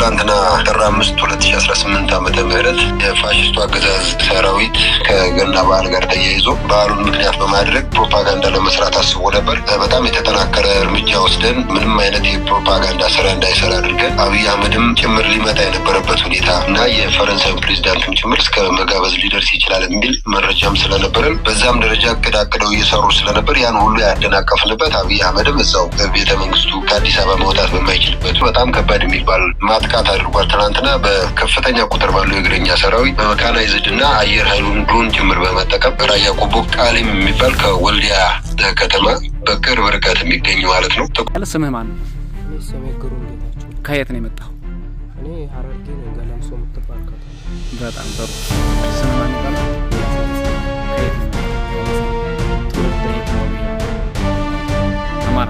ትላንትና ጥር 5 2018 ዓመተ ምህረት የፋሽስቱ አገዛዝ ሰራዊት ከገና በዓል ጋር ተያይዞ በዓሉን ምክንያት በማድረግ ፕሮፓጋንዳ ለመስራት አስቦ ነበር። በጣም የተጠናከረ እርምጃ ወስደን ምንም አይነት የፕሮፓጋንዳ ስራ እንዳይሰራ አድርገን አብይ አህመድም ጭምር ሊመጣ የነበረበት ሁኔታ እና የፈረንሳይ ፕሬዝዳንትም ጭምር እስከ መጋበዝ ሊደርስ ይችላል የሚል መረጃም ስለነበረን በዛም ደረጃ አቅደው እየሰሩ ስለነበር ያን ሁሉ ያደናቀፍንበት አብይ አህመድም እዛው ቤተ መንግስቱ ከአዲስ አበባ መውጣት በማይችልበት በጣም ከባድ የሚባል ማጥቃት አድርጓል። ትናንትና በከፍተኛ ቁጥር ባለው የእግረኛ ሰራዊት በመካናይዝድ እና አየር ኃይሉን ድሮን ጭምር በመጠቀም ራያ ቆቦ ቃሊም የሚባል ከወልዲያ ከተማ በቅርብ ርቀት የሚገኝ ማለት ነው። ስምህ ማን ነው? ስሜ ግሩም ጌታቸው። ከየት ነው የመጣው? እኔ ሀረርጌ ነኝ፣ ገለምሶ የምትባል ከተማ። በጣም ጥሩ። ስምህ ማን ይባላል? ከየት ነው? አማራ።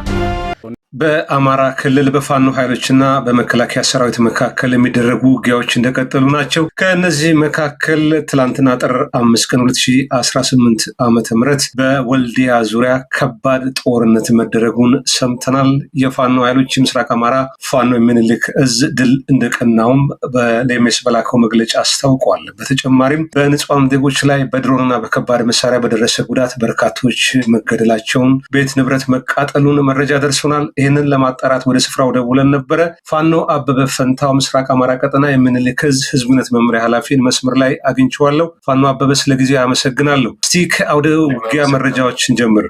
በአማራ ክልል በፋኖ ኃይሎችና በመከላከያ ሰራዊት መካከል የሚደረጉ ውጊያዎች እንደቀጠሉ ናቸው። ከእነዚህ መካከል ትላንትና ጥር 5 ቀን 2018 ዓመተ ምህረት በወልዲያ ዙሪያ ከባድ ጦርነት መደረጉን ሰምተናል። የፋኖ ኃይሎች ምስራቅ አማራ ፋኖ የሚኒልክ እዝ ድል እንደቀናውም በሌሜስ በላከው መግለጫ አስታውቋል። በተጨማሪም በንጹሃን ዜጎች ላይ በድሮንና በከባድ መሳሪያ በደረሰ ጉዳት በርካቶች መገደላቸውን፣ ቤት ንብረት መቃጠሉን መረጃ ደርሶናል። ይህንን ለማጣራት ወደ ስፍራው ደውለን ነበረ። ፋኖ አበበ ፈንታው ምስራቅ አማራ ቀጠና የሚኒልክ እዝ ህዝብ ግንኙነት መምሪያ ኃላፊን መስመር ላይ አግኝቼዋለሁ። ፋኖ አበበ ስለ ጊዜ አመሰግናለሁ። እስቲ ከአውደ ውጊያ መረጃዎችን ጀምር።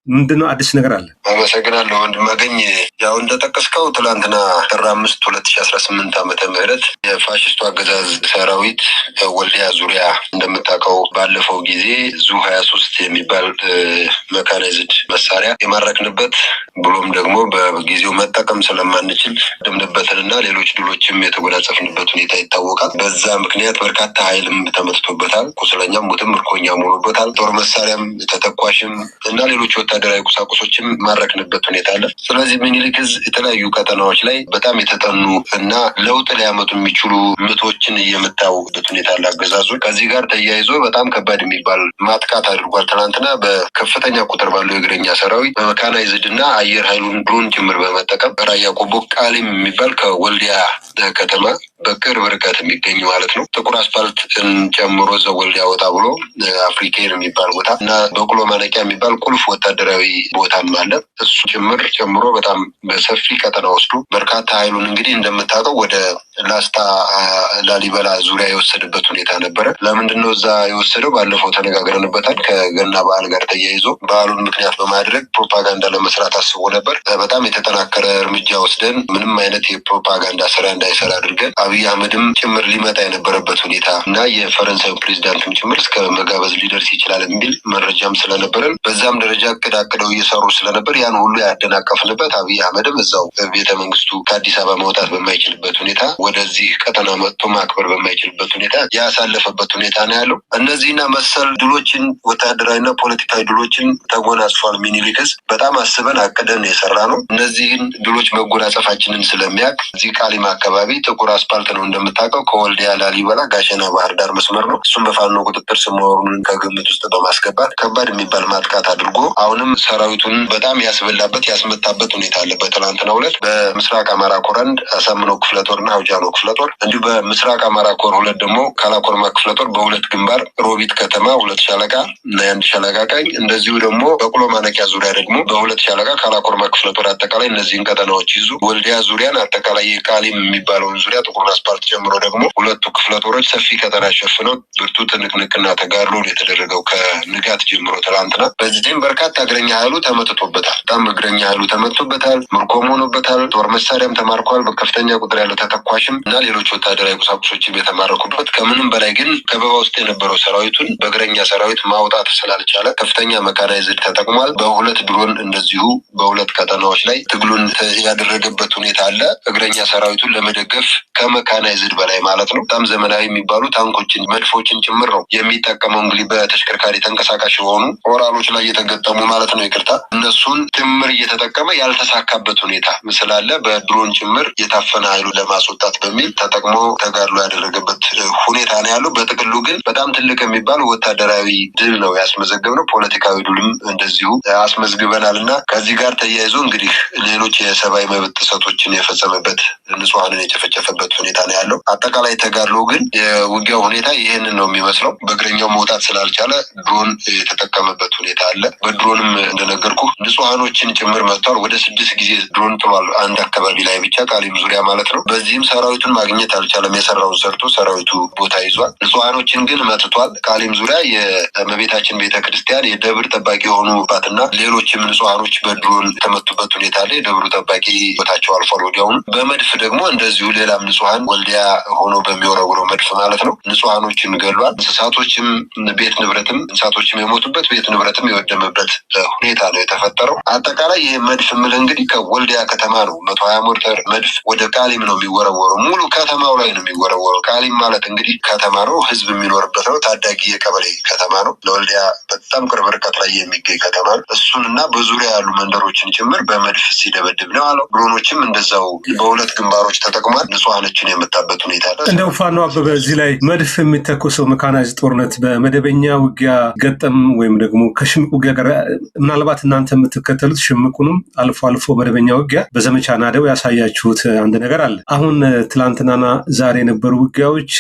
ምንድነው አዲስ ነገር አለ? አመሰግናለሁ ወንድማገኝ። ያው እንደጠቀስከው ትላንትና ጥር 5 2018 ዓመተ ምህረት የፋሽስቱ አገዛዝ ሰራዊት ወልዲያ ዙሪያ እንደምታውቀው ባለፈው ጊዜ ዙ-23 የሚባል መካናይዝድ መሳሪያ የማረክንበት ብሎም ደግሞ በጊዜው መጠቀም ስለማንችል ደምንበትንና ሌሎች ድሎችም የተጎናጸፍንበት ሁኔታ ይታወቃል። በዛ ምክንያት በርካታ ኃይልም ተመትቶበታል። ቁስለኛም ሞትም ምርኮኛም ሆኖበታል። ጦር መሳሪያም ተተኳሽም እና ሌሎች ወታደራዊ ቁሳቁሶችም ማረክንበት ሁኔታ አለ። ስለዚህ ሚኒሊክ እዝ የተለያዩ ቀጠናዎች ላይ በጣም የተጠኑ እና ለውጥ ሊያመጡ የሚችሉ ምቶችን እየመታውበት ሁኔታ አለ አገዛዙ። ከዚህ ጋር ተያይዞ በጣም ከባድ የሚባል ማጥቃት አድርጓል። ትናንትና በከፍተኛ ቁጥር ባለው የእግረኛ ሰራዊት በመካናይዝድ እና አየር ኃይሉን ድሮን ጭምር በመጠቀም ራያ ቆቦ ቃሊም የሚባል ከወልዲያ ከተማ በቅርብ ርቀት የሚገኝ ማለት ነው። ጥቁር አስፓልትን ጨምሮ እዛው ወልዲያ ወጣ ብሎ አፍሪካን የሚባል ቦታ እና በቅሎ ማነቂያ የሚባል ቁልፍ ወታደራዊ ቦታም አለ። እሱ ጭምር ጨምሮ በጣም በሰፊ ቀጠና ወስዶ በርካታ ኃይሉን እንግዲህ እንደምታውቀው ወደ ላስታ ላሊበላ ዙሪያ የወሰደበት ሁኔታ ነበረ። ለምንድነው እዛ የወሰደው? ባለፈው ተነጋግረንበታል። ከገና በዓል ጋር ተያይዞ በዓሉን ምክንያት በማድረግ ፕሮፓጋንዳ ለመስራት አስቦ ነበር። በጣም የተጠናከረ እርምጃ ወስደን ምንም አይነት የፕሮፓጋንዳ ስራ እንዳይሰራ አድርገን አብይ አህመድም ጭምር ሊመጣ የነበረበት ሁኔታ እና የፈረንሳይ ፕሬዝዳንትም ጭምር እስከ መጋበዝ ሊደርስ ይችላል የሚል መረጃም ስለነበረን በዛም ደረጃ አቅደው እየሰሩ ስለነበር ያን ሁሉ ያደናቀፍንበት አብይ አህመድም እዛው ቤተ መንግስቱ ከአዲስ አበባ መውጣት በማይችልበት ሁኔታ ወደዚህ ቀጠና መጥቶ ማክበር በማይችልበት ሁኔታ ያሳለፈበት ሁኔታ ነው ያለው። እነዚህና መሰል ድሎችን ወታደራዊና ፖለቲካዊ ድሎችን ተጎናጽፏል ሚኒሊክ እዝ። በጣም አስበን አቅደን የሰራ ነው። እነዚህን ድሎች መጎናጸፋችንን ስለሚያውቅ እዚህ ቃሊም አካባቢ ጥቁር አስፓልት ነው እንደምታውቀው፣ ከወልዲያ ላሊበላ ጋሸና ባህር ዳር መስመር ነው። እሱም በፋኖ ቁጥጥር ስር መሆኑን ከግምት ውስጥ በማስገባት ከባድ የሚባል ማጥቃት አድርጎ አሁንም ሰራዊቱን በጣም ያስበላበት ያስመታበት ሁኔታ አለ። በትናንትናው ዕለት በምስራቅ አማራ ኮር 1 አሳምነው ክፍለ ጦርና አውጃኖ ክፍለ ጦር እንዲሁ በምስራቅ አማራ ኮር 2 ደግሞ ካላኮርማ ክፍለ ጦር በሁለት ግንባር ሮቢት ከተማ 2 ሻለቃ እና 1 ሻለቃ ቀኝ፣ እንደዚሁ ደግሞ በቅሎ ማነቂያ ዙሪያ ደግሞ በ2 ሻለቃ ካላኮርማ ክፍለ ጦር አጠቃላይ እነዚህን ቀጠናዎች ይዙ ወልዲያ ዙሪያን አጠቃላይ የቃሊም የሚባለውን ዙሪያ ጥቁር አስፓልት ጨምሮ ደግሞ ሁለቱ ክፍለ ጦሮች ሰፊ ቀጠና ሸፍነው ብርቱ ትንቅንቅና ተጋድሎ የተደረገው ከንጋት ጀምሮ ትላንትና። በዚህም በርካታ እግረኛ ኃይሉ ተመትቶበታል። በጣም እግረኛ ኃይሉ ተመትቶበታል፣ ምርኮም ሆኖበታል። ጦር መሳሪያም ተማርኳል። በከፍተኛ ቁጥር ያለው ተተኳሽም እና ሌሎች ወታደራዊ ቁሳቁሶችም የተማረኩበት። ከምንም በላይ ግን ከበባ ውስጥ የነበረው ሰራዊቱን በእግረኛ ሰራዊት ማውጣት ስላልቻለ ከፍተኛ መካናይዝድ ተጠቅሟል። በሁለት ድሮን እንደዚሁ በሁለት ቀጠናዎች ላይ ትግሉን ያደረገበት ሁኔታ አለ። እግረኛ ሰራዊቱን ለመደገፍ ከመካናይዝድ በላይ ማለት ነው በጣም ዘመናዊ የሚባሉ ታንኮችን፣ መድፎችን ጭምር ነው የሚጠቀመው። እንግዲህ በተሽከርካሪ ተንቀሳቃሽ የሆኑ ኦራሎች ላይ የተገጠሙ ማለት ነው ይቅርታ፣ እነሱን ጭምር እየተጠቀመ ያልተሳካበት ሁኔታ ስላለ በድሮን ጭምር የታፈነ ኃይሉን ለማስወጣት በሚል ተጠቅሞ ተጋድሎ ያደረገበት ሁኔታ ነው ያለው። በጥቅሉ ግን በጣም ትልቅ የሚባል ወታደራዊ ድል ነው ያስመዘገብነው። ፖለቲካዊ ድልም እንደዚሁ አስመዝግበናል እና ከዚህ ጋር ተያይዞ እንግዲህ ሌሎች የሰብአዊ መብት ጥሰቶችን የፈጸመበት ንጹሃንን የጨፈጨፈበት ሁኔታ ነው ያለው። አጠቃላይ ተጋድሎ ግን የውጊያው ሁኔታ ይሄንን ነው የሚመስለው። በእግረኛው መውጣት ስላልቻለ ድሮን የተጠቀመበት ሁኔታ አለ። በድሮንም እንደነገርኩ ንጹሃኖችን ጭምር መጥቷል። ወደ 6 ጊዜ ድሮን ጥሏል፣ አንድ አካባቢ ላይ ብቻ ቃሊም ዙሪያ ማለት ነው። በዚህም ሰራዊቱን ማግኘት አልቻለም። የሰራውን ሰርቶ ሰራዊቱ ቦታ ይዟል። ንጹሃኖችን ግን መጥቷል። ቃሊም ዙሪያ የእመቤታችን ቤተክርስቲያን የደብር ጠባቂ የሆኑባትና ሌሎችም ንጹሃኖች በድሮን የተመቱበት ሁኔታ አለ። የደብሩ ጠባቂ ቦታቸው አልፏል ወዲያውኑ። በመድፍ ደግሞ እንደዚሁ ሌላም ንጹሃን ወልዲያ ሆኖ በሚወረውረው መድፍ ማለት ነው ንጹሃኖችን ገሏል። እንስሳቶችም ቤት ንብረትም እንስሳቶችም የሞቱበት ቤት ንብረትም የወደመበት ሁኔታ ነው የተፈጠረው። አጠቃላይ ይህ መድፍ ምል እንግዲህ ከወልዲያ ከተማ ነው 120 ሞርተር መድፍ ወደ ቃሊም ነው የሚወረወረው። ሙሉ ከተማው ላይ ነው የሚወረወረው። ቃሊም ማለት እንግዲህ ከተማ ነው፣ ህዝብ የሚኖርበት ነው። ታዳጊ የቀበሌ ከተማ ነው። ለወልዲያ በጣም ቅርብ ርቀት ላይ የሚገኝ ከተማ ነው። እሱንና በዙሪያ ያሉ መንደሮችን ጭምር በመድፍ ሲደበድብ ነው አለው። ድሮኖችም እንደዛው በሁለት ግንባሮች ተጠቅሟል። ንጹሃኖችን የመታበት ሁኔታ አለ። እንደው ፋኖ አበበ እዚህ ላይ መድፍ የሚተኮሰው መካናይዝድ ጦርነት በመደበኛ ውጊያ ገጠም ወይም ደግሞ ከሽምቅ ውጊያ ጋር ምናልባት እናንተ የምትከተሉት ሽምቁንም አልፎ አልፎ መደበኛ ውጊያ በዘመቻ ናደው ያሳያችሁት አንድ ነገር አለ። አሁን ትላንትናና ዛሬ የነበሩ ውጊያዎች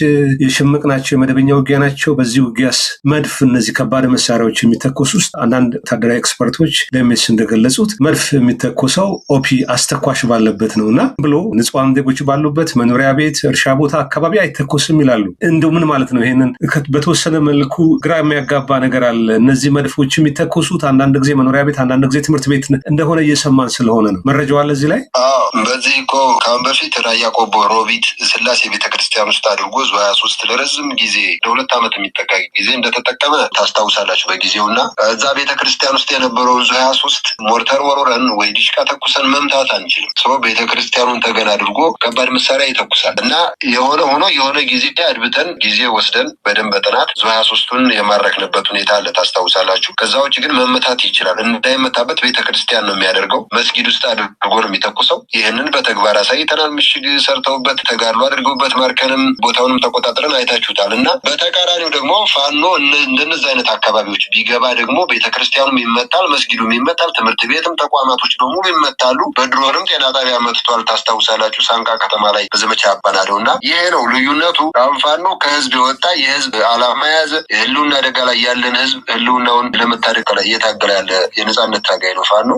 የሽምቅ ናቸው፣ የመደበኛ ውጊያ ናቸው። በዚህ ውጊያስ መድፍ እነዚህ ከባድ መሳሪያዎች የሚተኮሱ ውስጥ አንዳንድ ወታደራዊ ኤክስፐርቶች ለሚስ እንደገለጹት መድፍ የሚተኮሰው ኦፒ አስተኳሽ ባለበት ነውና ብሎ ንጹሃን ዜጎች ባሉበት መኖሪያ ቤት፣ እርሻ ቦታ አካባቢ አይተኮስም ይላሉ። እንደው ምን ማለት ነው? ይሄንን በተወሰነ መልኩ ግራ የሚያጋባ ነገር አለ። እነዚህ መድፎች የሚተኮሱት አንዳንድ ጊዜ መኖሪያ ቤት፣ አንዳንድ ጊዜ ትምህርት ቤት እንደሆነ እየሰማን ስለሆነ ነው። መረጃው አለ እዚህ ላይ? በዚህ እኮ ከአሁን በፊት ራያ ቆቦ ሮቢት ስላሴ ቤተክርስቲያን ውስጥ አድርጎ 23 ለረዝም ጊዜ ለ2 ዓመት የሚጠጋ ጊዜ እንደተጠቀመ ታስታውሳላችሁ በጊዜውና እዛ ቤተክርስቲያን ውስጥ የነበረውን 23 ሞርተር ወሮረን ወይ ዲሽቃ ተኩሰን መምታት አንችልም። ሰው ቤተክርስቲያኑን ተገን አድርጎ ከባድ መሳሪያ ይተኩሳል እና የሆነ ሆኖ የሆነ ጊዜ አድብተን ጊዜ ወስደን በደንብ በጥናት 23ቱን የማረክንበት ሁኔታ አለ ታስታውሳላችሁ። ከዛ ውጭ ግን መመታት ይችላል። እንዳይመታበት ቤተክርስቲያን ነው የሚያደርገው፣ መስጊድ ውስጥ አድርጎ ነው የሚተኩሰው። ይህንን በተግባር አሳይተናል። ምሽግ ሰርተውበት ተጋድሎ አድርገውበት ማርከንም ቦታውንም ተቆጣጥረን አይታችሁታል። እና በተቃራኒው ደግሞ ፋኖ እንደነዚህ አይነት አካባቢዎች ቢገባ ደግሞ ቤተክርስቲያኑም ይመታል፣ መስጊዱም ይመታል፣ ትምህርት ቤትም ተቋማቶች በሙሉ ይመታሉ። በድሮንም ጤና ጣቢያ መትቷል ታስታውሳላችሁ፣ ሳንቃ ከተማ ላይ በዘመቻ አባናደው እና ይሄ ነው ልዩነቱ። አሁን ፋኖ ከህዝብ የወጣ የህዝብ አላማ የያዘ የህልውና አደጋ ላይ ያለን ህዝብ ህልውናውን ለመታደግ ላይ እየታገለ ያለ የነጻነት ታጋይ ነው ፋኖ።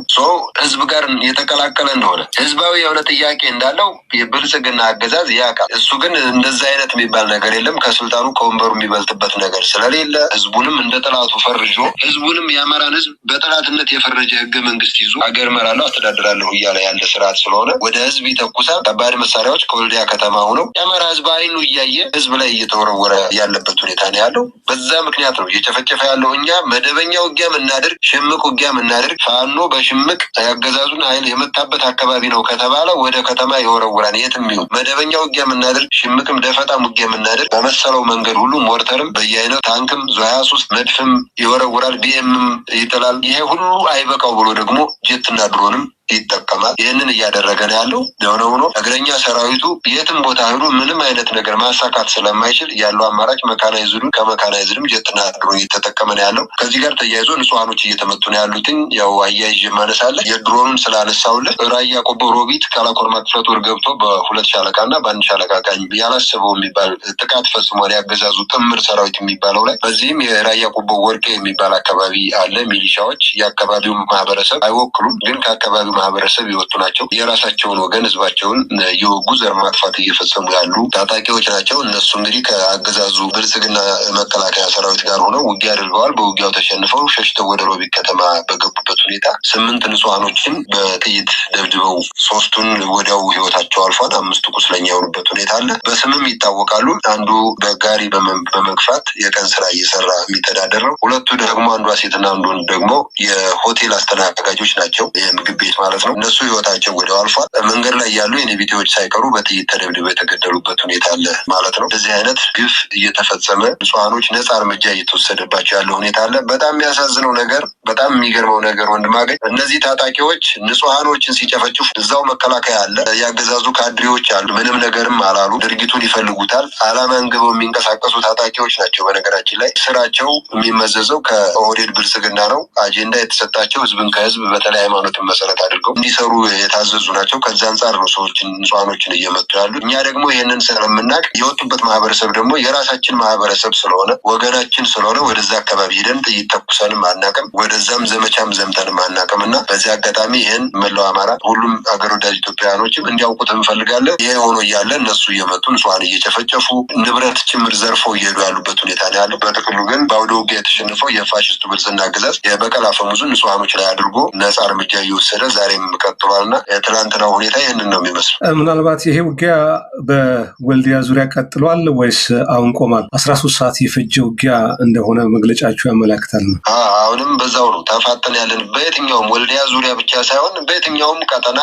ህዝብ ጋር የተቀላቀለ እንደሆነ ህዝባዊ የሆነ ጥያቄ እንዳለው የብልጽግና አገዛዝ ያውቃል። እሱ ግን እንደዛ አይነት የሚባል ነገር የለም። ከስልጣኑ ከወንበሩ የሚበልጥበት ነገር ስለሌለ ህዝቡንም እንደ ጠላቱ ፈርጆ ህዝቡንም የአማራን ህዝብ በጠላትነት የፈረጀ ህገ መንግስት ይዞ ሀገር እመራለሁ አስተዳድራለሁ እያለ ያለ ስርዓት ስለሆነ ወደ ህዝብ ይተኩሳል። ከባድ መሳሪያዎች ከወልዲያ ከተማ ሆነው የአማራ ህዝብ አይኑ እያየ ህዝብ ላይ እየተወረወረ ያለበት ሁኔታ ነው ያለው። በዛ ምክንያት ነው እየጨፈጨፈ ያለው። እኛ መደበኛ ውጊያ ምናደርግ፣ ሽምቅ ውጊያ ምናደርግ፣ ፋኖ በሽምቅ ያገዛዙን ኃይል የመታበት አካባቢ ነው ከተባለ ወደ ከተማ ይወረውራል። የትም ይሁን መደበኛ ውጊያ ምናደርግ፣ ሽምቅም ደፈጣም ውጊያ ምናደርግ በመሰለው መንገድ ሁሉ ሞርተርም በየአይነት ታንክም 23 መድፍም ይወረውራል፣ ቢኤምም ይጥላል። ይሄ ሁሉ አይበቃው ብሎ ደግሞ ጄትና ድሮንም ይጠቀማል። ይህንን እያደረገ ነው ያለው። የሆነ ሆኖ እግረኛ ሰራዊቱ የትም ቦታ ሄዶ ምንም አይነት ነገር ማሳካት ስለማይችል ያለው አማራጭ መካናይዝዱ ከመካናይዝድም ጀትና ድሮን እየተጠቀመ ነው ያለው። ከዚህ ጋር ተያይዞ ንጹሃኖች እየተመቱ ነው ያሉትን ያው አያይዤ ማነሳለህ። የድሮኑን ስላነሳውልህ ራያ ቆቦ ሮቢት ካላኮርማ ክፍለ ጦር ገብቶ በ2 ሻለቃና በ1 ሻለቃ ቃኝ ያላሰበው የሚባል ጥቃት ፈጽሟል ያገዛዙ ጥምር ሰራዊት የሚባለው ላይ። በዚህም የራያ ቆቦ ወርቄ የሚባል አካባቢ አለ። ሚሊሻዎች የአካባቢው ማህበረሰብ አይወክሉም፣ ግን ከአካባቢው ማህበረሰብ ይወጡ ናቸው። የራሳቸውን ወገን ህዝባቸውን የወጉ ዘር ማጥፋት እየፈጸሙ ያሉ ታጣቂዎች ናቸው። እነሱ እንግዲህ ከአገዛዙ ብልጽግና መከላከያ ሰራዊት ጋር ሆነው ውጊያ አድርገዋል። በውጊያው ተሸንፈው ሸሽተው ወደ ሮቢት ከተማ በገቡበት ሁኔታ 8 ንጹሃኖችን በጥይት ደብድበው 3ቱን ወዲያው ህይወታቸው አልፏል። 5ቱ ቁስለኛ የሆኑበት ሁኔታ አለ። በስምም ይታወቃሉ። አንዱ በጋሪ በመግፋት የቀን ስራ እየሰራ የሚተዳደር ነው። 2ቱ ደግሞ አንዷ ሴትና አንዱ ደግሞ የሆቴል አስተናጋጆች ናቸው፣ የምግብ ቤት ማለት ነው። እነሱ ህይወታቸው ወዲያው አልፏል። መንገድ ላይ ያሉ የኔቪቴዎች ሳይቀሩ በጥይት ተደብድበው የተገደሉበት ሁኔታ አለ ማለት ነው። በዚህ አይነት ግፍ እየተፈጸመ ንጹሃኖች ነጻ እርምጃ እየተወሰደባቸው ያለው ሁኔታ አለ። በጣም የሚያሳዝነው ነገር፣ በጣም የሚገርመው ነገር ወንድማገኝ እነዚህ ታጣቂዎች ንጹሃኖችን ሲጨፈጭፉ እዛው መከላከያ አለ፣ ያገዛዙ ካድሬዎች አሉ። ምንም ነገርም አላሉ። ድርጊቱን ይፈልጉታል። አላማ አንግበው የሚንቀሳቀሱ ታጣቂዎች ናቸው። በነገራችን ላይ ስራቸው የሚመዘዘው ከኦህዴድ ብልጽግና ነው። አጀንዳ የተሰጣቸው ህዝብን ከህዝብ በተለይ ሃይማኖትን መሰረት አድርገው እንዲሰሩ የታዘዙ ናቸው። ከዛ አንፃር ነው ሰዎችን ንጹሃኖችን እየመጡ ያሉ። እኛ ደግሞ ይሄንን ስለምናቅ የወጡበት ማህበረሰብ ደግሞ የራሳችን ማህበረሰብ ስለሆነ ወገናችን ስለሆነ ወደዛ አካባቢ ሄደን ጥይት ተኩሰንም አናውቅም፣ ወደዛም ዘመቻም ዘምተንም አናውቅምና በዚህ አጋጣሚ ይሄን መላው አማራ ሁሉም አገር ወዳጅ ኢትዮጵያውያኖችም እንዲያውቁት እንፈልጋለን። ይሄ ሆኖ እያለ እነሱ እየመጡ ንጹሃን እየጨፈጨፉ ንብረት ጭምር ዘርፈው እየሄዱ ያሉበት ሁኔታ ነው ያለው። በጥቅሉ ግን በአውደ ውጊያ የተሸነፈው የፋሽስቱ ብልጽግና አገዛዝ የበቀል አፈሙዙን ንጹሃኖች ላይ አድርጎ ነጻ እርምጃ እየወሰደ ዛሬም ቀጥሏልና የትናንትናው ሁኔታ ይህንን ነው የሚመስለው። ምናልባት ይሄ ውጊያ በወልዲያ ዙሪያ ቀጥሏል ወይስ አሁን ቆሟል? 13 ሰዓት የፈጀ ውጊያ እንደሆነ መግለጫችሁ ያመላክታል ነው። አሁንም በዛው ነው ተፋጠን ያለን። በየትኛውም ወልዲያ ዙሪያ ብቻ ሳይሆን በየትኛውም ቀጠና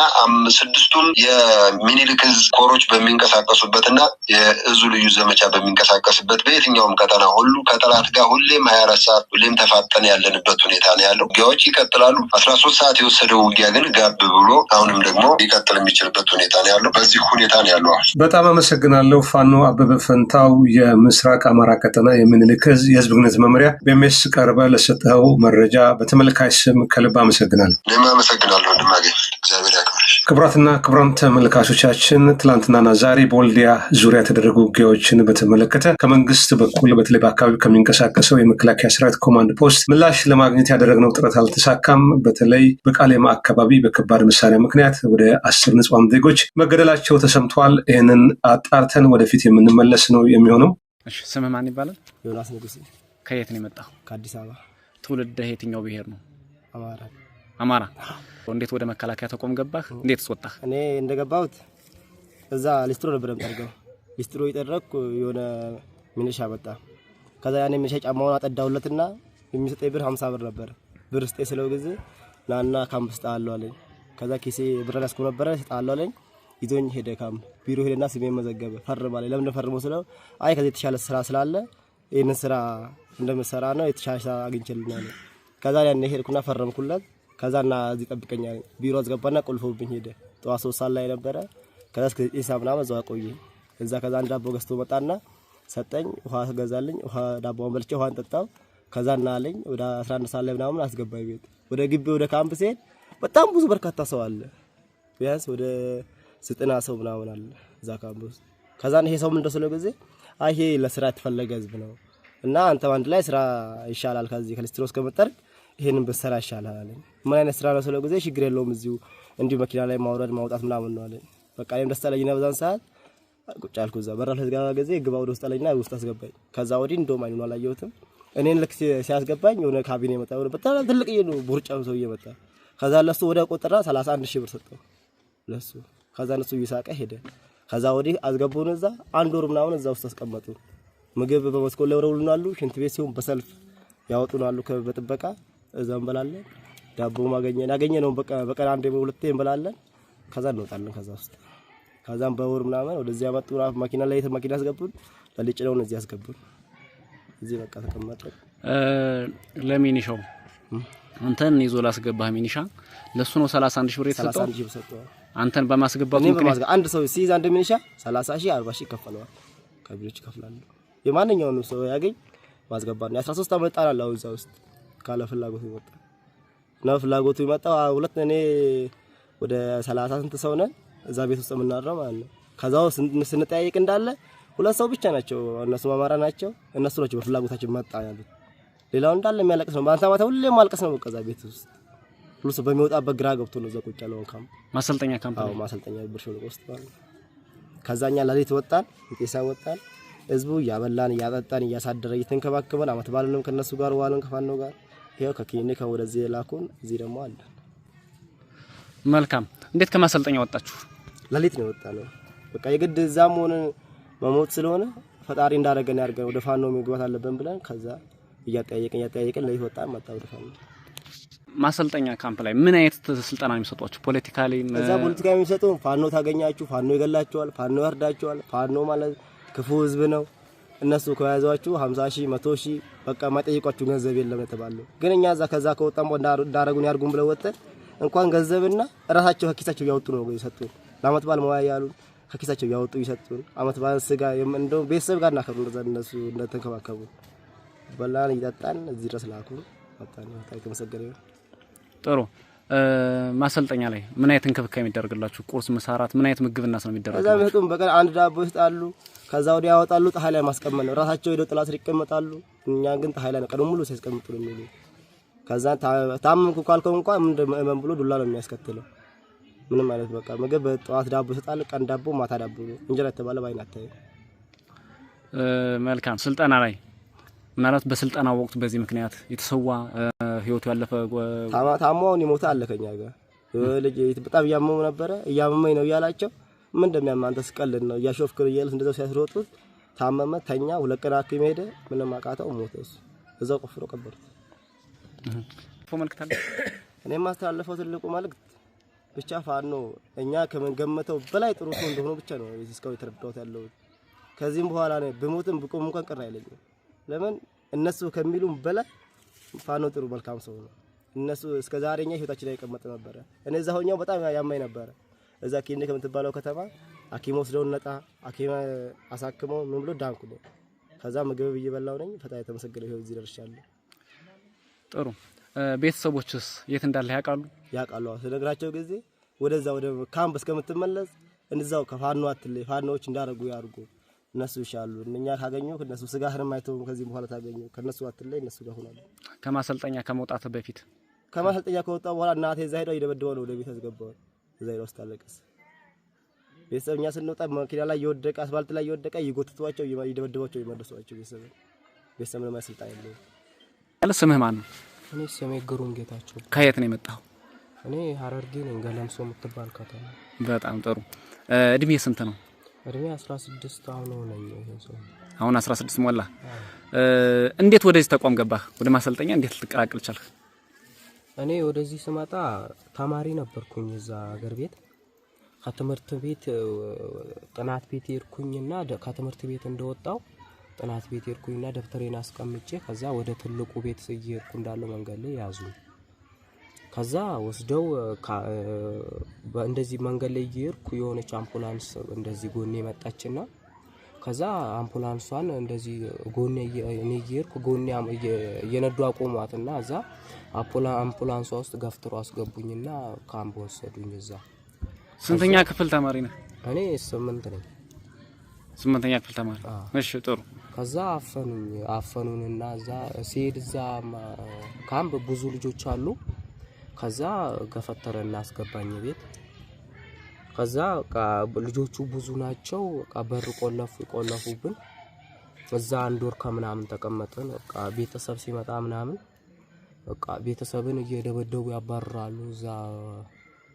ስድስቱም የሚኒልክ ዕዝ ኮሮች በሚንቀሳቀሱበትና የእዙ ልዩ ዘመቻ በሚንቀሳቀስበት በየትኛውም ቀጠና ሁሉ ከጠላት ጋር ሁሌም 24 ሰዓት ሁሌም ተፋጠን ያለንበት ሁኔታ ነው ያለው። ውጊያዎች ይቀጥላሉ። 13 ሰዓት የወሰደው ውጊያ ግን ጋብ ብሎ አሁንም ደግሞ ሊቀጥል የሚችልበት ሁኔታ ነው ያለው። በዚህ ሁኔታ ነው ያለው። በጣም አመሰግናለሁ። ፋኖ አበበ ፈንታው የምስራቅ አማራ ቀጠና የሚኒልክ ዕዝ የህዝብ ግንኙነት መምሪያ በሜስ ቀርበ ለሰጠው መረጃ በተመልካች ስም ከልብ አመሰግናለሁ። እኔም አመሰግናለሁ ወንድማገኝ፣ እግዚአብሔር ያክብርሽ። ክቡራትና ክቡራን ተመልካቾቻችን ትላንትናና ዛሬ በወልዲያ ዙሪያ የተደረጉ ውጊያዎችን በተመለከተ ከመንግስት በኩል በተለይ በአካባቢ ከሚንቀሳቀሰው የመከላከያ ሰራዊት ኮማንድ ፖስት ምላሽ ለማግኘት ያደረግነው ጥረት አልተሳካም። በተለይ በቃሌማ አካባቢ በከባድ መሳሪያ ምክንያት ወደ 10 ንጹሃን ዜጎች መገደላቸው ተሰምቷል። ይህንን አጣርተን ወደፊት የምንመለስ ነው የሚሆነው። እሺ፣ ስምህ ማን ይባላል? ዮናስ ንጉሴ። ከየት ነው የመጣው? ከአዲስ አበባ። ትውልድህ የትኛው ብሄር ነው? አማራ። አማራ። እንዴት ወደ መከላከያ ተቋም ገባህ? እንዴት ወጣህ? እኔ እንደገባሁት እዛ ሊስትሮ ነበር የምጠርገው። ሊስትሮ ይጠረኩ የሆነ ሚኒሻ መጣ። ከዛ ያኔ ሚኒሻ ጫማውን አጠዳውለትና የሚሰጠኝ ብር 50 ብር ነበር። ብር ስጠኝ ስለው ጊዜ ናና ካምፕ ስጣለሁ አለኝ። ከዛ ኪሴ ብር ያስኩ ነበር ስጣለሁ አለኝ። ይዞኝ ሄደ ካምፕ። ቢሮ ሄደና ስሜን መዘገበ። ፈርም አለኝ። ለምን ፈርሞ ስለው አይ ከዚህ የተሻለ ስራ ስላለ ይሄን ስራ እንደምሰራ ነው የተሻለ ስራ አግኝቼልኛል። ከዛ ያኔ ሄድኩና ፈረምኩለት። ከዛና እዚህ ጠብቀኛል። ቢሮ አስገባና ቆልፎብኝ ሄደ። ጠዋት 3 ሰዓት ላይ ነበረ። ከዛ እስከ 9 ሰዓት ምናምን እዛው ቆየኝ። እዛ ከዛ አንድ ዳቦ ገዝቶ መጣና ሰጠኝ። ውሃ ገዛልኝ። ውሃ ዳቦውን በልቼ ውሃን ጠጣው። ከዛና አለኝ ወደ 11 ሰዓት ላይ ምናምን አስገባኝ ቤት። ወደ ግቢ ወደ ካምፕ ሲሄድ በጣም ብዙ በርካታ ሰው አለ። ቢያንስ ወደ 90 ሰው ምናምን አለ እዛ ካምፕ ውስጥ። ከዛን ይሄ ሰው ምን እንደሰለው ጊዜ አይ ይሄ ለስራ የተፈለገ ህዝብ ነው እና አንተ አንድ ላይ ስራ ይሻላል ከዚህ ከሊስትሮስ ከመጠርቅ ይሄንን በሰራ ይሻላል አለኝ። ምን አይነት ስራ ነው ስለው ጊዜ ችግር የለውም እዚሁ እንዲሁ መኪና ላይ ማውረድ ማውጣት ምናምን ነው አለኝ። በቃ እኔም ደስ አለኝና በዛን ሰዓት ቁጭ አልኩ። እዛ በራፍ ለዝጋባ ጊዜ ግባ ወደ ውስጥ አለኝና ውስጥ አስገባኝ። ከዛ ወዲህ እንደውም አይኑን አላየሁትም። እኔን ልክ ሲያስገባኝ የሆነ ካቢኔ መጣ። በጣም ትልቅ ይሉ ቡርጫው ሰው እየመጣ ከዛ ለሱ ወደ ቆጠራ 31 ሺህ ብር ሰጠው ለሱ። ከዛ እሱ ይሳቀ ሄደ። ከዛ ወዲህ አስገቡን። እዛ አንድ ወር ምናምን እዛ ውስጥ አስቀመጡ። ምግብ በመስኮት ላይ ወረውሉናሉ። ሽንት ቤት ሲሆን በሰልፍ ያወጡናሉ በጥበቃ እዛ እንበላለን። ዳቦ ያገኘነው በቀን አንዴ ሁለቴ እንበላለን። ከዛ እንወጣለን ከዛ ውስጥ። ከዛም በወር ምናምን ወደዚህ ያመጡ መኪና ላይ መኪና አስገቡን። ለልጭነው እዚህ አስገቡን። እዚህ በቃ ተቀመጠ። ለሚኒሻው አንተን ይዞ ላስገባህ ሚኒሻ ለሱ ነው 31 ሺህ ብር የተሰጠው። 31 ሺህ ብር ሰጠው። አንተን በማስገባቱ ምክንያት አንድ ሰው ሲይዝ አንድ ሚኒሻ 30 ሺህ 40 ሺህ ይከፈለዋል። ከብሮች ይከፍላሉ። የማንኛውንም ሰው ያገኝ ማስገባት ነው። 13 አመት ጣላል እዛ ውስጥ ካለ ፍላጎቱ ይመጣ ነው። ፍላጎቱ ይመጣ ሁለት እኔ ወደ 30 ስንት ሰው ነን እዛ ቤት ውስጥ የምናድረው ማለት ነው። ከዛው ስንጠያየቅ እንዳለ ሁለት ሰው ብቻ ናቸው። እነሱ አማራ ናቸው። እነሱ ናቸው በፍላጎታችን መጣ ያሉት። ሌላው እንዳለ የሚያለቅስ ነው። በአንተ ማታ ሁሌም ማልቀስ ነው። በቃ እዛ ቤት ውስጥ ሁሉ ሰው በሚወጣበት ግራ ገብቶ ነው እዛ ቁጭ ያለው ካምፕ ማሰልጠኛ ካምፕ። አዎ ማሰልጠኛ ብር ሾልቆ ውስጥ ማለት። ከዛኛ ለሊት ወጣን፣ ጤሳ ወጣን። ህዝቡ ያበላን ያጠጣን እያሳደረ እየተንከባከበን አመት ባልንም ከነሱ ጋር ዋልን ከፋኖ ጋር ይሄው ከኪኒ ከወደዚህ ላኩን። እዚህ ደግሞ አለ። መልካም። እንዴት ከማሰልጠኛ ወጣችሁ? ለሊት ነው ወጣነው። በቃ የግድ እዛም ሆነ መሞት ስለሆነ ፈጣሪ እንዳደረገን ያርገን ወደ ፋኖ መግባት አለብን ብለን ከዛ እያጠያየቀን ለሊት ወጣን። መጣ ወደ ፋኖ ማሰልጠኛ ካምፕ ላይ ምን አይነት ስልጠና ነው የሚሰጧችሁ? ፖለቲካሊ እዛ ፖለቲካ የሚሰጡ ፋኖ ታገኛችሁ፣ ፋኖ ይገላችኋል፣ ፋኖ ያርዳችኋል። ፋኖ ማለት ክፉ ህዝብ ነው። እነሱ ከያዟችሁ 50 ሺህ 100 ሺህ በቃ ማጠይቋችሁ ገንዘብ የለም ተባለው። ግን እኛ እዛ ከዛ ከወጣን እንዳረጉን ያርጉን ብለው ወጣን። እንኳን ገንዘብና ራሳቸው ከኪሳቸው ያወጡ ነው ይሰጡን። ለአመት በዓል መዋያ ያሉን ከኪሳቸው ያወጡ ይሰጡን። አመት በዓል ስጋ እንደው ቤተሰብ ጋር እናከብሩ እነሱ እንደተንከባከቡ በላን ይጣጣን እዚህ ድረስ ላኩ። ወጣን። ታይቶ መሰገረ። ጥሩ ማሰልጠኛ ላይ ምን አይነት እንክብካቤ የሚደረግላችሁ? ቁርስ፣ ምሳ፣ እራት ምን አይነት ምግብና ነው የሚደረግላችሁ? ከዛ መጡም በቀን አንድ ዳቦ ይስጣሉ። ከዛ ወዲያ ያወጣሉ። ፀሐይ ላይ ማስቀመጥ ነው። ራሳቸው ሄደው ጥላ ስር ይቀመጣሉ። እኛ ግን ፀሐይ ላይ ቀኑ ሙሉ ሲያስቀምጡ ነው የሚሉ። ከዛ ታምኩ ካልከው እንኳን ምን ብሎ ዱላ ነው የሚያስከትለው። ምንም ማለት በቃ ምግብ ጠዋት ዳቦ ይሰጣል። ቀን ዳቦ፣ ማታ ዳቦ ነው። እንጀራ ተባለ ባይናታ። መልካም ስልጠና ላይ ምናልባት በስልጠና ወቅት በዚህ ምክንያት የተሰዋ ህይወቱ ያለፈ ታማውን ይሞታ አለ ከኛ ጋር ልጅ በጣም ያመሙ ነበር። እያመመኝ ነው ያላቸው ምን እንደሚያማ አንተ ስቀልድ ነው ያሾፍክር ይያልስ እንደዛው ሲያስሮጡት ታመመ፣ ተኛ፣ 2 ቀን ሐኪም ሄደ። ምንም አቃተው፣ ሞተ። እዛው ቆፍሮ ቀበሩት። መልክታለ እኔ ማስተላለፈው ትልቁ መልእክት ብቻ ፋኖ እኛ ከመንገመተው በላይ ጥሩ ሰው እንደሆነ ብቻ ነው እስካው የተረዳሁት ያለው። ከዚህም በኋላ ነው በሞትም ብቆም እንኳን ቅር አይለኝም። ለምን እነሱ ከሚሉም በላይ ፋኖ ጥሩ መልካም ሰው ነው። እነሱ እስከ ዛሬኛ ህይወታችን ላይ ቀመጥ ነበር። እኔ እዛ ሆኛው በጣም ያማኝ ነበር። እዛ ኪኒ ከምትባለው ከተማ ሐኪም ወስደው ነጣ ሐኪም አሳክመው ምን ብሎ ዳንኩ። ከዛ ምግብ እየበላው ነኝ። ፈጣሪ ተመስገነ ይሄው እዚህ ደርሻለሁ። ጥሩ ቤተሰቦችስ የት እንዳለ ያውቃሉ? ያውቃሉ። ስለግራቸው ጊዜ ወደዛ ወደ ካምፕ እስከምትመለስ እንዛው ከፋኖ አትለይ፣ ፋኖዎች እንዳረጉ ያርጉ። እነሱ ይሻሉ። እኛ ካገኙ ከነሱ ስጋህንም አይተው ከዚህ በኋላ ታገኙ ከነሱ አትለይ፣ እነሱ ጋር ሆናሉ። ከማሰልጠኛ ከመውጣት በፊት ከማሰልጠኛ ከወጣው በኋላ እናቴ እዛ ሄደው ይደበድበው ነው ወደ ቤት ያስገባው። እዛ ሄደው አስታለቀስ። ቤተሰብኛ ስንወጣ መኪና ላይ እየወደቀ አስፋልት ላይ እየወደቀ ይጎትቷቸው ይደበድቧቸው ይመለሷቸው። ቤተሰብ ነው ማሰልጣኝ ያለው። ያለ ስምህ ማን ነው? እኔ ስሜ ግሩም ጌታቸው። ከየት ነው የመጣው? እኔ ሐረርጌ ነኝ፣ ገለምሶ የምትባል ከተማ። በጣም ጥሩ። እድሜ ስንት ነው? እድሜ 16 አሁን ነኝ። አሁን 16 ሞላ። እንዴት ወደዚህ ተቋም ገባህ? ወደ ማሰልጠኛ እንዴት ልትቀላቀል ቻልክ? እኔ ወደዚህ ስመጣ ተማሪ ነበርኩኝ እዛ ሀገር ቤት። ከትምህርት ቤት ጥናት ቤት ሄድኩኝና ከትምህርት ቤት እንደወጣው ጥናት ቤት ሄድኩኝና ደብተሬን አስቀምጬ ከዛ ወደ ትልቁ ቤት እየሄድኩ እንዳለው መንገድ ላይ ያዙኝ። ከዛ ወስደው እንደዚህ መንገድ ላይ እየሄድኩ የሆነች አምቡላንስ እንደዚህ ጎኔ መጣችና ከዛ አምቡላንሷን እንደዚህ ጎኔ እኔ እየሄድኩ ጎኔ እየነዱ አቆሟትና እዛ አምቡላንሷ ውስጥ ገፍትሮ አስገቡኝና ካምፕ ወሰዱኝ። እዛ ስንተኛ ክፍል ተማሪ ነህ? እኔ 8 ነኝ። 8ኛ ክፍል ተማሪ። እሺ ጥሩ። ከዛ አፈኑንና እዛ ሲሄድ እዛ ካምፕ ብዙ ልጆች አሉ። ከዛ ገፈተረና አስገባኝ ቤት። ከዛ ልጆቹ ብዙ ናቸው። በር ቆለፉብን። እዛ 1 ወር ከምናምን ተቀመጥን። ቤተሰብ ሲመጣ ምናምን ቤተሰብን እየደበደቡ ያባርራሉ። እዛ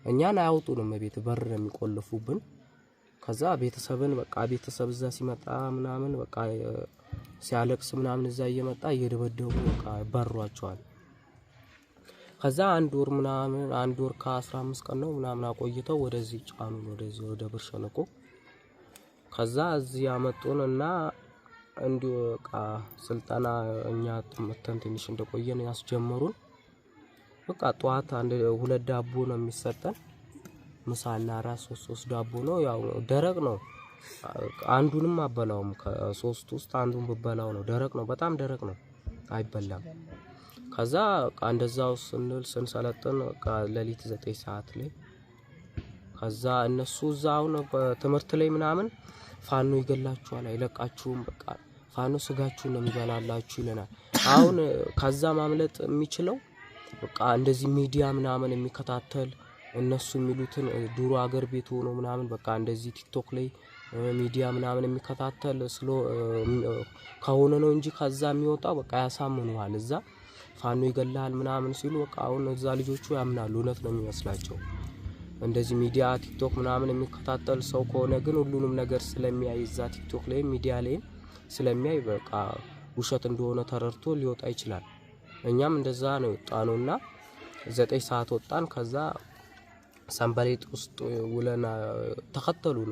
እኛን አያውጡንም ቤት በር ነው የሚቆልፉብን። ከዛ ቤተሰብን ቤተሰብ እዛ ሲመጣ ምናምን ሲያለቅስ ምናምን እዛ እየመጣ እየደበደቡ ባሯቸዋል። ከዛ 1 ወር ምናምን 1 ወር ከ15 ቀን ነው ምናምን አቆይተው ወደዚህ ጫኑ፣ ወደዚህ ወደ ብር ሸለቆ። ከዛ እዚህ ያመጡንና እንዲሁ ስልጠና እኛ ተመተን ትንሽ እንደቆየን ያስጀመሩን። ጧት 2 ዳቦ ነው የሚሰጠን፣ ምሳና ራስ 3 ዳቦ ነው። ያው ደረቅ ነው። አንዱንም አበላውም ከ3 ውስጥ አንዱን በበላው ነው። ደረቅ ነው፣ በጣም ደረቅ ነው፣ አይበላም። ከዛ እንደዛው ስንሰለጥን ለሊት 9 ሰዓት ላይ ከዛ እነሱ እዛው ነው በትምህርት ላይ ምናምን ፋኖ ይገላችኋል፣ አይለቃችሁም፣ ፋኖ ስጋችሁን ነው የሚበላላችሁ ይለናል። አሁን ከዛ ማምለጥ የሚችለው እንደዚህ ሚዲያ ምናምን የሚከታተል እነሱ የሚሉትን ዱሮ ሀገር ቤት ሆኖ ምናምን እንደዚህ ቲክቶክ ላይ ሚዲያ ምናምን የሚከታተል ከሆነ ነው እንጂ ከዛ የሚወጣው ያሳምኑሃል። እዛ ፋኖ ይገላል ምናምን ሲሉ አሁን እዛ ልጆቹ ያምናሉ፣ እውነት ነው የሚመስላቸው። እንደዚህ ሚዲያ ቲክቶክ ምናምን የሚከታተል ሰው ከሆነ ግን ሁሉንም ነገር ስለሚያይ እዛ ቲክቶክ ላይ ሚዲያ ላይ ስለሚያይ ውሸት እንደሆነ ተረድቶ ሊወጣ ይችላል። እኛም እንደዛ ነው ወጣነውና 9 ሰዓት ወጣን። ከዛ ሰንበሌጥ ውስጥ ውለና ተከተሉን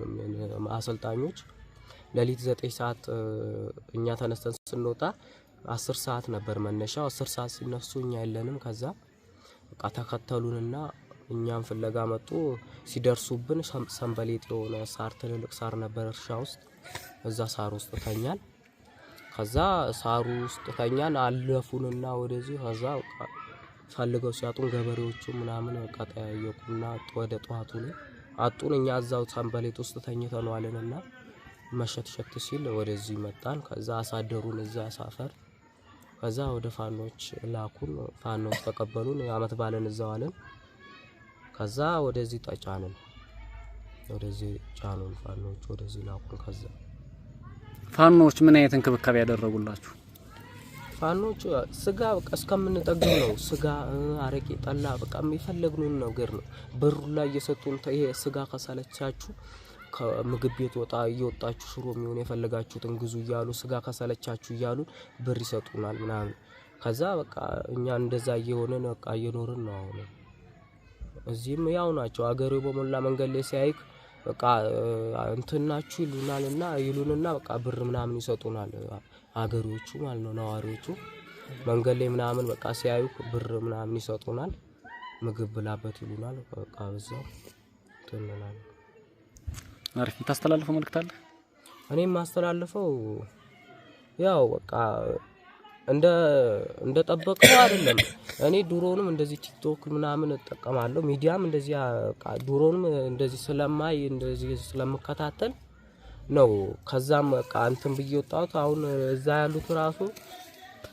አሰልጣኞች። ለሊት 9 ሰዓት እኛ ተነስተን ስንወጣ 10 ሰዓት ነበር መነሻው። 10 ሰዓት ሲነሱ እኛ የለንም። ከዛ ተከተሉንና እኛም ፍለጋ መጡ። ሲደርሱብን ሰንበሌጥ የሆነ ሳር ትልልቅ ሳር ነበር እርሻ ውስጥ፣ እዛ ሳር ውስጥ ተኛን። ከዛ ሳሩ ውስጥ ተኛን። አለፉንና ወደዚህ ከዛ ፈልገው ሲያጡን ገበሬዎቹ ምናምን በቃ ጠያየቁና ወደ ጧቱ ላይ አጡን። እኛ እዛው ሰንበሌጥ ውስጥ ተኝተናልና መሸት ሲል ወደዚህ መጣን። ከዛ አሳደሩን እዛ ሳፈር። ከዛ ወደ ፋኖች ላኩን። ፋኖች ተቀበሉን። አመት ባለን እዛው አለን። ከዛ ወደዚህ ተጫነን። ወደዚህ ጫኑን ፋኖች ወደዚህ ላኩን። ከዛ ፋኖች ምን አይነት እንክብካቤ ያደረጉላችሁ? ፋኖች ስጋ በቃ እስከምንጠግብ ነው። ስጋ፣ አረቄ፣ ጠላ በቃ የሚፈልጉን ነገር ነው። ብሩ ላይ እየሰጡን ይሄ ስጋ ከሰለቻችሁ ከምግብ ቤት እየወጣችሁ ሽሮ የሚሆን የፈለጋችሁትን ግዙ እያሉ ስጋ ከሰለቻችሁ እያሉ ብር ይሰጡናል ምናምን። ከዛ በቃ እኛ እንደዛ እየሆነን በቃ እየኖርን ነው። አሁን እዚህም ያው ናቸው። አገሬው በሞላ መንገድ ላይ ሲያይክ በቃ እንትናችሁ ይሉንና በቃ ብር ምናምን ይሰጡናል። አገሬዎቹ ማለት ነው ነዋሪዎቹ መንገድ ላይ ምናምን በቃ ሲያዩ ብር ምናምን ይሰጡናል። ምግብ ብላበት ይሉናል። በቃ በዛው ተነናል። አሪፍ። ታስተላልፈው መልእክት አለ? እኔም ማስተላልፈው ያው በቃ እንደ ጠበቀው አይደለም። እኔ ድሮንም እንደዚህ ቲክቶክ ምናምን እጠቀማለሁ። ሚዲያም እንደዚህ በቃ ድሮንም እንደዚህ ስለማይ እንደዚህ ስለምከታተል ነው። ከዛም በቃ እንትን በየወጣው አሁን እዛ ያሉት ራሱ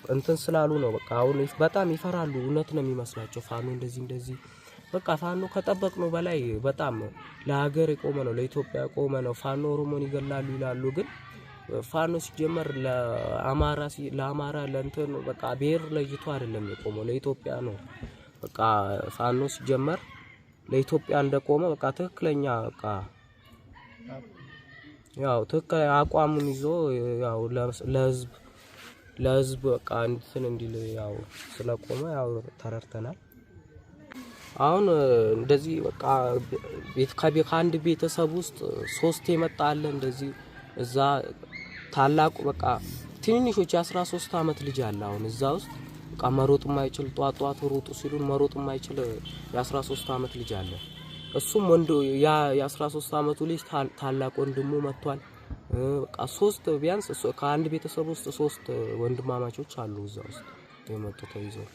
እንትን ስላሉ ነው። በቃ አሁን በጣም ይፈራሉ። እውነት ነው የሚመስላቸው ፋኖ እንደዚህ በቃ ፋኖ ከጠበቅነው በላይ በጣም ለሀገር የቆመ ነው፣ ለኢትዮጵያ የቆመ ነው። ፋኖ ኦሮሞን ይገላሉ ይላሉ፣ ግን ፋኖ ሲጀመር ለአማራ ለእንትን በቃ ብሔር ለይቶ አይደለም የቆመው፣ ለኢትዮጵያ ነው። በቃ ፋኖ ሲጀመር ለኢትዮጵያ እንደቆመ በቃ ትክክለኛ በቃ ያው ትክክለኛ አቋሙን ይዞ ያው ለህዝብ በቃ እንትን እንዲል ያው ስለቆመ ያው ተረርተናል። አሁን እንደዚህ በቃ ከአንድ ቤተሰብ ውስጥ 3 የመጣ አለ እንደዚህ እዛ ታላቁ በቃ ትንንሾች 13 አመት ልጅ አለ። አሁን እዛ ውስጥ በቃ መሮጥ የማይችል ጧት ሩጡ ሲሉን መሮጥ የማይችል የ13 አመት ልጅ አለ። እሱም ወንድ የ13 አመቱ ልጅ ታላቅ ወንድሙ መጥቷል። በቃ 3 ቢያንስ ከአንድ ቤተሰብ ውስጥ 3 ወንድማማቾች አሉ እዛ ውስጥ የመጡ ተይዘው